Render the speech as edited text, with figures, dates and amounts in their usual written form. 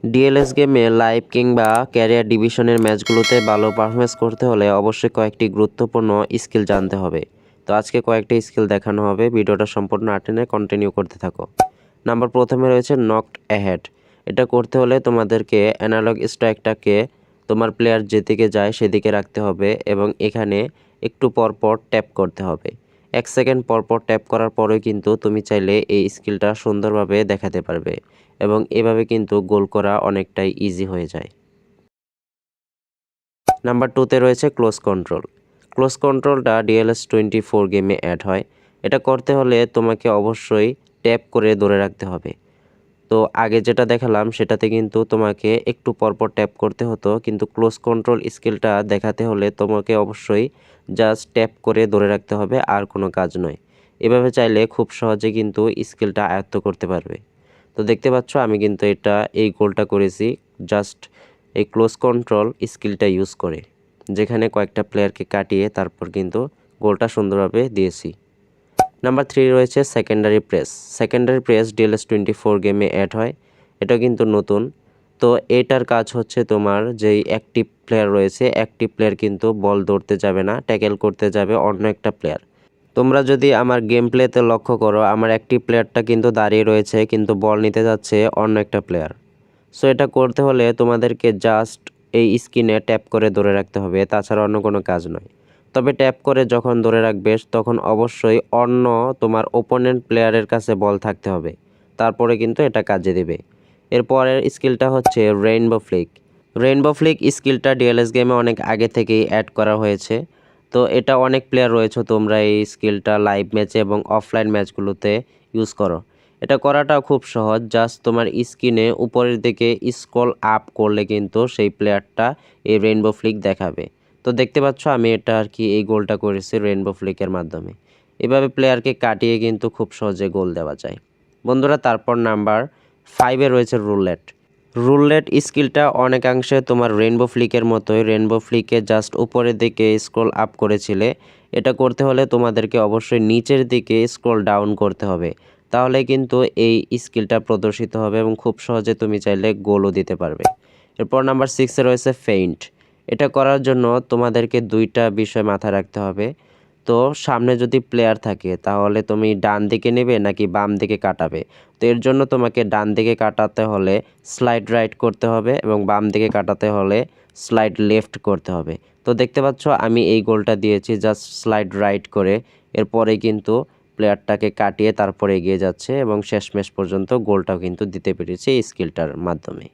DLS গেমে live কিংবা career ডিভিশনের ম্যাচগুলোতে ভালো পারফরমেন্স করতে হলে অবশ্যই কয়েকটি গুরুত্বপূর্ণ স্কিল জানতে হবে। তো আজকে কয়েকটি স্কিল দেখানো হবে, ভিডিওটা সম্পূর্ণ না টেনে কন্টিনিউ করতে থাকো। প্রথমে রয়েছে নকড অ্যাহেড। এটা করতে হলে তোমাদেরকে অ্যানালগ স্ট্রাইকটাকে তোমার প্লেয়ার যেদিকে যায় সেদিকে রাখতে হবে এবং এখানে একটু পরপর ট্যাপ করতে হবে। 1 সেকেন্ড পরপর ট্যাপ করার পরে কিন্তু তুমি চাইলে এই স্কিলটা সুন্দরভাবে দেখাতে পারবে এবং এভাবে কিন্তু গোল করা অনেকটাই ইজি হয়ে যায়। নাম্বার 2তে রয়েছে ক্লোজ কন্ট্রোল। ক্লোজ কন্ট্রোলটা DLS24 গেমে অ্যাড হয়। এটা করতে হলে তোমাকে অবশ্যই ট্যাপ করে ধরে রাখতে হবে। তো আগে যেটা দেখালাম সেটাতে কিন্তু তোমাকে একটু পরপর ট্যাপ করতে হতো, কিন্তু ক্লোজ কন্ট্রোল স্কিলটা দেখাতে হলে তোমাকে অবশ্যই জাস্ট ট্যাপ করে ধরে রাখতে হবে, আর কোনো কাজ নয়। এভাবে চাইলে খুব সহজে কিন্তু স্কিলটা আয়ত্ত করতে পারবে। তো দেখতে পাচ্ছ আমি কিন্তু এই গোলটা করেছি জাস্ট এই ক্লোজ কন্ট্রোল স্কিলটা ইউজ করে, যেখানে কয়েকটা প্লেয়ারকে কাটিয়ে তারপর কিন্তু গোলটা সুন্দরভাবে দিয়েছি। নাম্বার 3 রয়েছে secondary press. Secondary press DLS24 গেমে অ্যাড হয়। এটা কিন্তু নতুন। তো এটার কাজ হচ্ছে তোমার যেই অ্যাক্টিভ প্লেয়ার রয়েছে, অ্যাক্টিভ প্লেয়ার কিন্তু বল ধরতে যাবে না, ট্যাকেল করতে যাবে অন্য একটা প্লেয়ার। তোমরা যদি আমার গেম প্লেতে লক্ষ্য করো, আমার অ্যাক্টিভ প্লেয়ারটা কিন্তু দাঁড়িয়ে রয়েছে কিন্তু বল নিতে যাচ্ছে অন্য একটা প্লেয়ার। সো এটা করতে হলে তোমাদেরকে জাস্ট এই স্ক্রিনে ট্যাপ করে ধরে রাখতে হবে, তাছাড়া অন্য কোনো কাজ নয়। তবে ট্যাপ করে যখন ধরে রাখবে তখন অবশ্যই অন্য তোমার ওপোনেন্ট প্লেয়ারের কাছে বল থাকতে হবে, তারপরে কিন্তু এটা কাজে দেবে। এরপরের স্কিলটা হচ্ছে রেইনবো ফ্লিক। রেইনবো ফ্লিক স্কিলটা ডিএলএস গেমে অনেক আগে থেকেই অ্যাড করা হয়েছে। তো এটা অনেক প্লেয়ার রয়েছে, তোমরা এই স্কিলটা লাইভ ম্যাচে এবং অফলাইন ম্যাচগুলোতে ইউজ করো। এটা করাটাও খুব সহজ, জাস্ট তোমার স্ক্রিনে উপরের দিকে স্ক্রল আপ করলে কিন্তু সেই প্লেয়ারটা এই রেইনবো ফ্লিক দেখাবে। তো দেখতে পাচ্ছ আমি এটা এই গোলটা করেছি রেইনবো ফ্লিকের মাধ্যমে। এভাবে প্লেয়ারকে কাটিয়ে কিন্তু খুব সহজে গোল দেওয়া যায় বন্ধুরা। তারপর নাম্বার 5-এ রয়েছে রুলেট। রুলেট স্কিলটা অনেকাংশে তোমার রেইনবো ফ্লিকের মতোই। রেইনবো ফ্লিকে জাস্ট উপরের দিকে স্ক্রল আপ করেছিলে, এটা করতে হলে তোমাদেরকে অবশ্যই নিচের দিকে স্ক্রল ডাউন করতে হবে, তাহলে কিন্তু এই স্কিলটা প্রদর্শিত হবে এবং খুব সহজে তুমি চাইলে গোলও দিতে পারবে। এরপর নাম্বার 6-এ রয়েছে ফেইন্ট। এটা করার জন্য তোমাদেরকে দুইটা বিষয় মাথায় রাখতে হবে। তো সামনে যদি প্লেয়ার থাকে তাহলে তুমি ডান দিকে নেবে নাকি বাম দিকে কাটাবে। তো এর জন্য তোমাকে ডান দিকে কাটাতে হলে স্লাইড রাইট করতে হবে এবং বাম দিকে কাটাতে হলে স্লাইড লেফট করতে হবে। তো দেখতে পাচ্ছ আমি এই গোলটা দিয়েছি জাস্ট স্লাইড রাইট করে, এরপরে কিন্তু প্লেয়ারটাকে কাটিয়ে তারপরে এগিয়ে যাচ্ছে এবং শেষমেশ পর্যন্ত গোলটাও কিন্তু দিতে পেরেছে এই স্কিলটার মাধ্যমে।